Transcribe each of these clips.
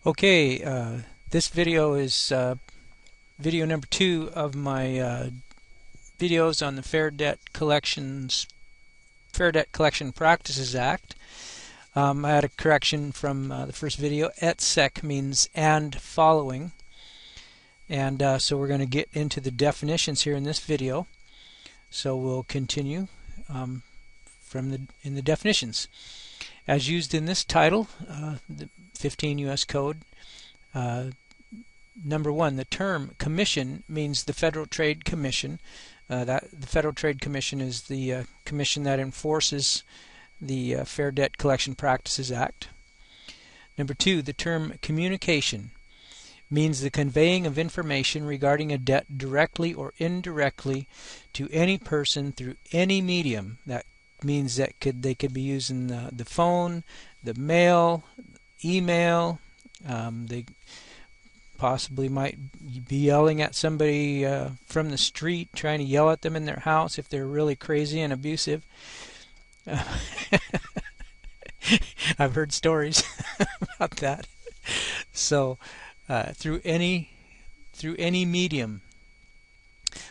Okay, this video is video number 2 of my videos on the Fair Debt Collection Practices Act. I had a correction from the first video. Et sec means and following, and so we're going to get into the definitions here in this video. So we'll continue in the definitions. As used in this title, the 15 U.S. Code, number 1, the term commission means the Federal Trade Commission. The Federal Trade Commission is the commission that enforces the Fair Debt Collection Practices Act. Number 2, the term communication means the conveying of information regarding a debt directly or indirectly to any person through any medium. That means that they could be using the phone, the mail, email. They possibly might be yelling at somebody from the street, trying to yell at them in their house if they're really crazy and abusive. I've heard stories about that. So through any medium.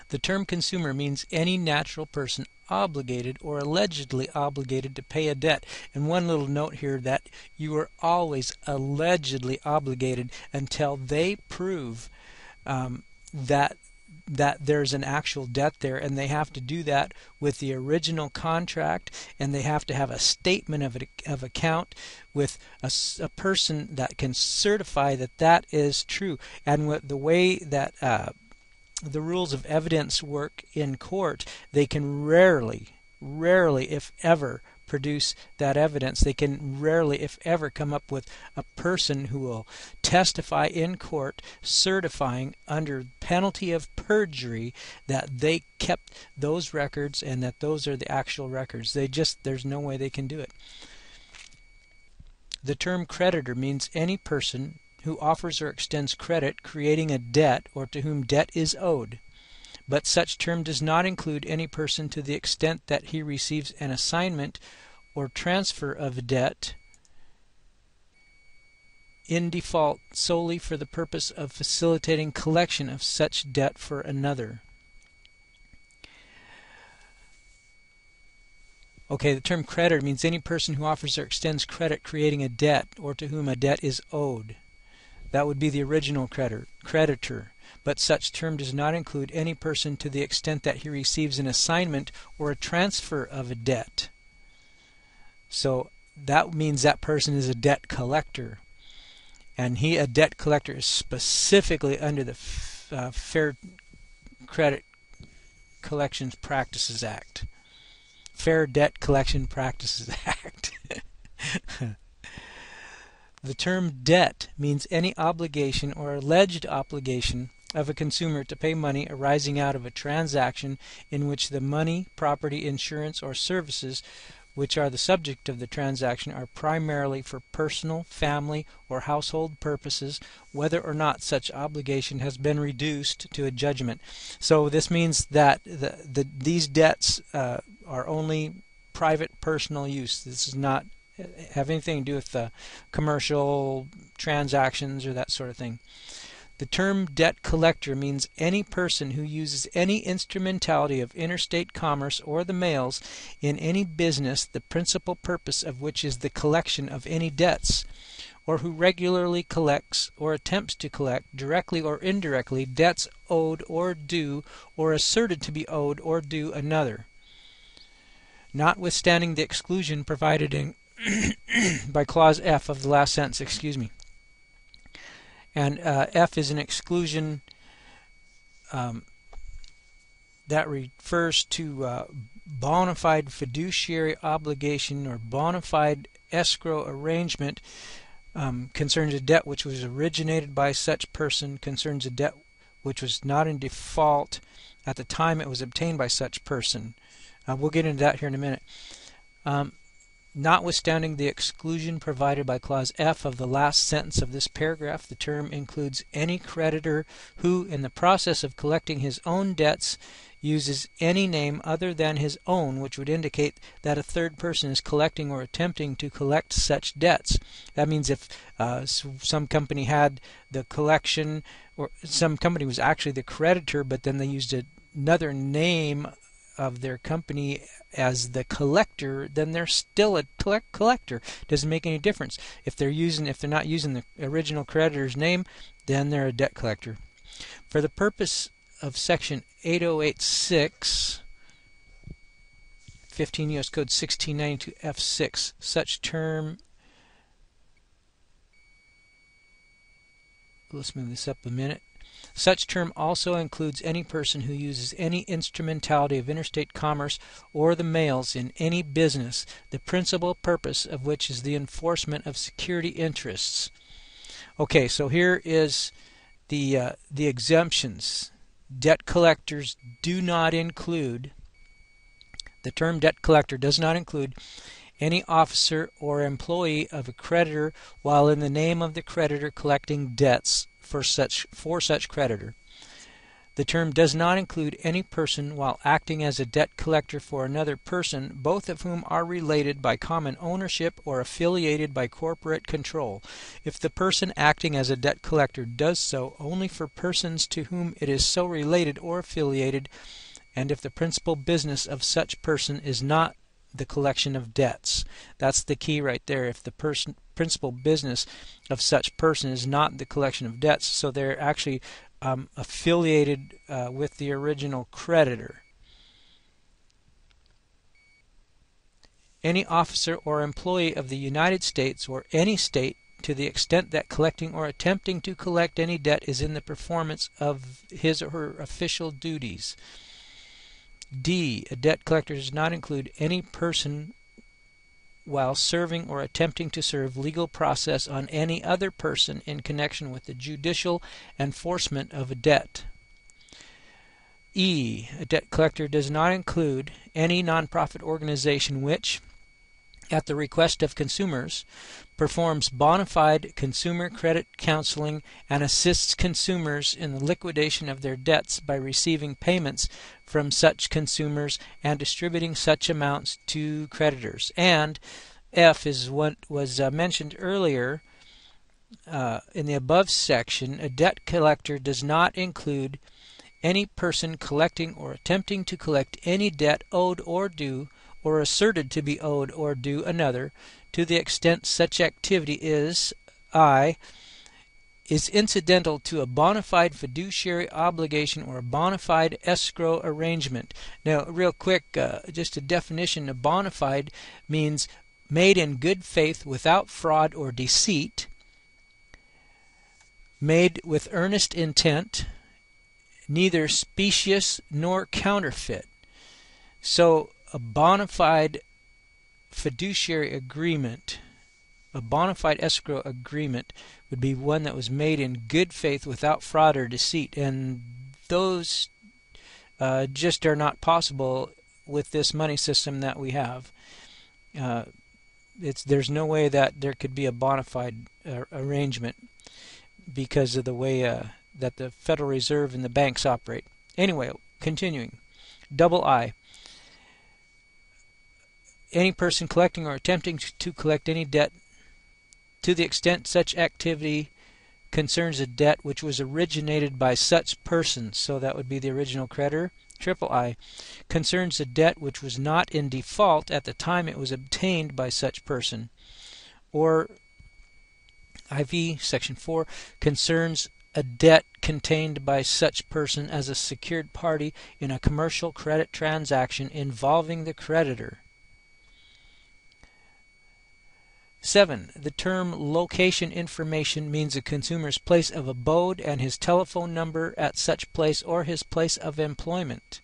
The term consumer means any natural person obligated or allegedly obligated to pay a debt. And one little note here, that you are always allegedly obligated until they prove that there's an actual debt there, and they have to do that with the original contract, and they have to have a statement of account with a person that can certify that is true. And the way that the rules of evidence work in court, they can rarely, if ever, produce that evidence. They can rarely, if ever, come up with a person who will testify in court certifying under penalty of perjury that they kept those records and that those are the actual records. There's no way they can do it. The term creditor means any person who offers or extends credit, creating a debt, or to whom debt is owed. But such term does not include any person to the extent that he receives an assignment or transfer of a debt in default solely for the purpose of facilitating collection of such debt for another. Okay, the term creditor means any person who offers or extends credit, creating a debt, or to whom a debt is owed. That would be the original creditor. But such term does not include any person to the extent that he receives an assignment or a transfer of a debt. So that means that person is a debt collector. And a debt collector is specifically under the Fair Credit Collections Practices Act. Fair Debt Collection Practices Act. The term debt means any obligation or alleged obligation of a consumer to pay money arising out of a transaction in which the money, property, insurance, or services which are the subject of the transaction are primarily for personal, family, or household purposes, whether or not such obligation has been reduced to a judgment. So this means that these debts are only private, personal use. This does not have anything to do with commercial transactions or that sort of thing. The term debt collector means any person who uses any instrumentality of interstate commerce or the mails in any business, the principal purpose of which is the collection of any debts, or who regularly collects or attempts to collect, directly or indirectly, debts owed or due or asserted to be owed or due another, notwithstanding the exclusion provided in by Clause F of the last sentence, And F is an exclusion that refers to bona fide fiduciary obligation or bona fide escrow arrangement, concerns a debt which was originated by such person, concerns a debt which was not in default at the time it was obtained by such person. We'll get into that here in a minute. Notwithstanding the exclusion provided by Clause F of the last sentence of this paragraph, the term includes any creditor who, in the process of collecting his own debts, uses any name other than his own, which would indicate that a third person is collecting or attempting to collect such debts. That means if some company had the collection, or some company was actually the creditor, but then they used another name of their company as the collector, then they're still a collector. Doesn't make any difference. If they're not using the original creditor's name, then they're a debt collector. For the purpose of Section 8086, 15 U.S. Code 1692 F6, such term, let's move this up a minute. Such term also includes any person who uses any instrumentality of interstate commerce or the mails in any business, the principal purpose of which is the enforcement of security interests. Okay, so here is the exemptions. Debt collectors do not include, the term debt collector does not include any officer or employee of a creditor while in the name of the creditor collecting debts for such creditor. The term does not include any person while acting as a debt collector for another person, both of whom are related by common ownership or affiliated by corporate control, if the person acting as a debt collector does so only for persons to whom it is so related or affiliated, and if the principal business of such person is not the collection of debts. That's the key right there. If the principal business of such person is not the collection of debts, so they're actually affiliated with the original creditor. Any officer or employee of the United States or any state, to the extent that collecting or attempting to collect any debt is in the performance of his or her official duties. D. A debt collector does not include any person while serving or attempting to serve legal process on any other person in connection with the judicial enforcement of a debt. E. A debt collector does not include any nonprofit organization which, at the request of consumers, performs bona fide consumer credit counseling and assists consumers in the liquidation of their debts by receiving payments from such consumers and distributing such amounts to creditors. And F is what was mentioned earlier in the above section. A debt collector does not include any person collecting or attempting to collect any debt owed or due or asserted to be owed or due another, to the extent such activity is incidental to a bona fide fiduciary obligation or a bona fide escrow arrangement. Now, real quick, just a definition of bona fide means made in good faith without fraud or deceit, made with earnest intent, neither specious nor counterfeit. So, a bona fide fiduciary agreement, a bona fide escrow agreement, would be one that was made in good faith without fraud or deceit, and those just are not possible with this money system that we have. There's no way that there could be a bona fide arrangement because of the way that the Federal Reserve and the banks operate. Anyway, continuing. Double I. Any person collecting or attempting to collect any debt, to the extent such activity concerns a debt which was originated by such person, so that would be the original creditor. Triple I. Concerns a debt which was not in default at the time it was obtained by such person. Or IV, Section 4, concerns a debt contained by such person as a secured party in a commercial credit transaction involving the creditor. 7. The term location information means a consumer's place of abode and his telephone number at such place or his place of employment.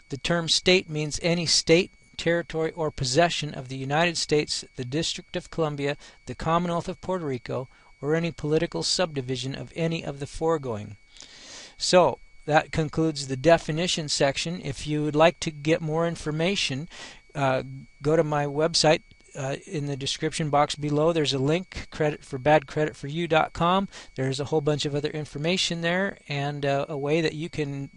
The term state means any state, territory, or possession of the United States, the District of Columbia, the Commonwealth of Puerto Rico, or any political subdivision of any of the foregoing. So, that concludes the definition section. If you would like to get more information, go to my website. In the description box below, there's a link, creditforbadcreditforyou.com. There's a whole bunch of other information there, and a way that you can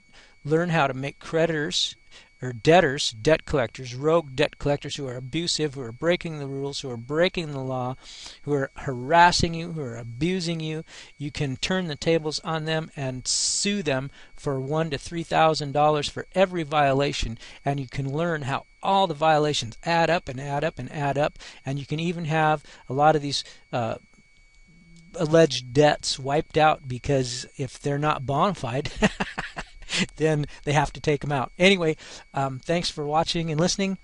learn how to make creditors or debtors, debt collectors, rogue debt collectors who are abusive, who are breaking the rules, who are breaking the law, who are harassing you, who are abusing you. You can turn the tables on them and sue them for $1,000 to $3,000 for every violation, and you can learn how all the violations add up and add up and add up, and you can even have a lot of these alleged debts wiped out, because if they're not bona fide then they have to take them out. Anyway, thanks for watching and listening,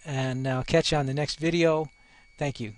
and I'll catch you on the next video. Thank you.